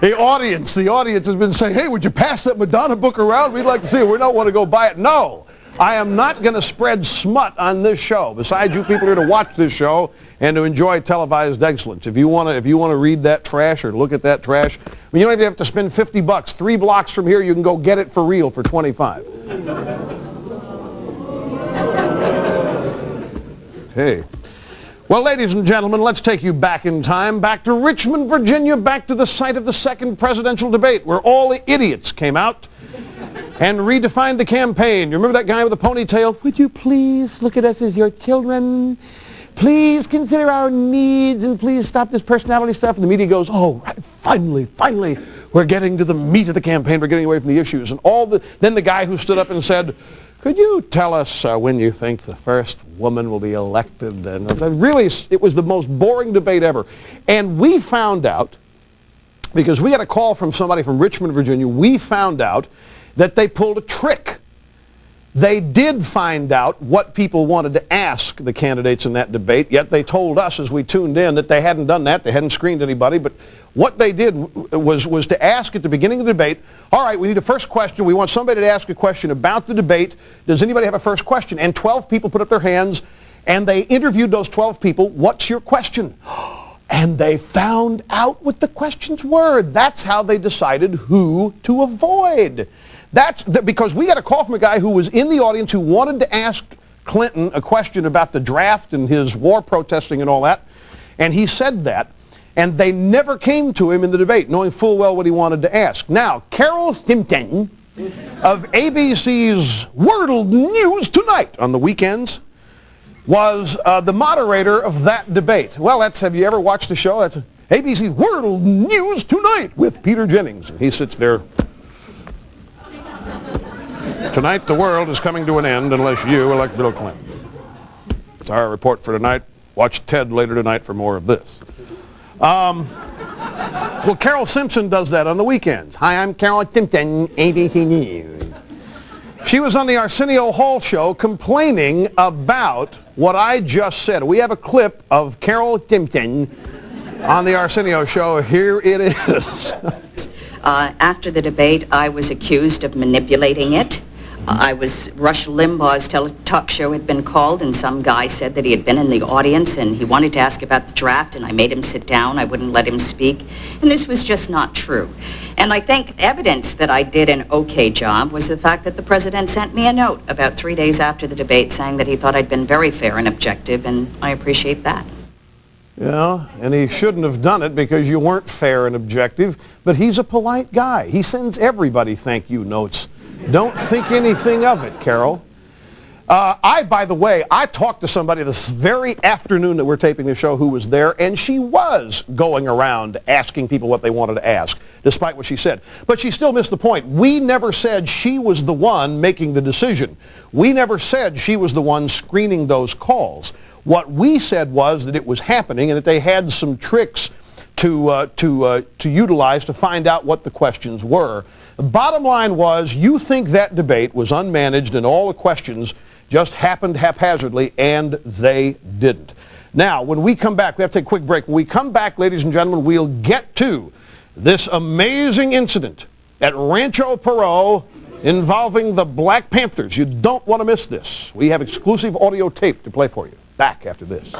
The audience has been saying, hey, would you pass that Madonna book around? We'd like to see it. We don't want to go buy it. No, I am not going to spread smut on this show. Besides, you people are here to watch this show and to enjoy televised excellence. If you want to read that trash or look at that trash, you don't even have to spend $50. 3 blocks from here, you can go get it for real for $25. Okay. Well, ladies and gentlemen, let's take you back in time, back to Richmond, Virginia, back to the site of the second presidential debate where all the idiots came out and redefined the campaign. You remember that guy with the ponytail? Would you please look at us as your children? Please consider our needs and please stop this personality stuff. And the media goes, oh, right, finally, we're getting to the meat of the campaign. We're getting away from the issues. And then the guy who stood up and said, could you tell us when you think the first woman will be elected? And really, it was the most boring debate ever. And we found out, because we got a call from somebody from Richmond, Virginia, we found out that they pulled a trick. They did find out what people wanted to ask the candidates in that debate, yet they told us as we tuned in that they hadn't done that. They hadn't screened anybody, but what they did was to ask at the beginning of the debate, all right, we need a first question. We want somebody to ask a question about the debate. Does anybody have a first question? And 12 people put up their hands, and they interviewed those 12 people. What's your question? And they found out what the questions were. That's how they decided who to avoid. Because we got a call from a guy who was in the audience who wanted to ask Clinton a question about the draft and his war protesting and all that. And he said that. And they never came to him in the debate, knowing full well what he wanted to ask. Now, Carol Simpson of ABC's Wordle News Tonight on the weekends was the moderator of that debate. Well, have you ever watched the show? That's ABC's Wordle News Tonight with Peter Jennings. And he sits there. Tonight the world is coming to an end unless you elect Bill Clinton. That's our report for tonight. Watch Ted later tonight for more of this. Well, Carol Simpson does that on the weekends. Hi, I'm Carol Simpson, ABC News. She was on the Arsenio Hall show complaining about what I just said. We have a clip of Carol Simpson on the Arsenio show. Here it is. After the debate, I was accused of manipulating it. Rush Limbaugh's talk show had been called, and some guy said that he had been in the audience and he wanted to ask about the draft, and I made him sit down. I wouldn't let him speak, and this was just not true. And I think evidence that I did an okay job was the fact that the president sent me a note about 3 days after the debate saying that he thought I'd been very fair and objective, and I appreciate that. Yeah, and he shouldn't have done it because you weren't fair and objective, but he's a polite guy. He sends everybody thank you notes. Don't think anything of it, Carol. By the way, I talked to somebody this very afternoon that we're taping the show who was there, and she was going around asking people what they wanted to ask, despite what she said. But she still missed the point. We never said she was the one making the decision. We never said she was the one screening those calls. What we said was that it was happening and that they had some tricks to utilize to find out what the questions were. The bottom line was, you think that debate was unmanaged and all the questions just happened haphazardly, and they didn't. Now, when we come back, we have to take a quick break. When we come back, ladies and gentlemen, we'll get to this amazing incident at Rancho Perot involving the Black Panthers. You don't want to miss this. We have exclusive audio tape to play for you. Back after this.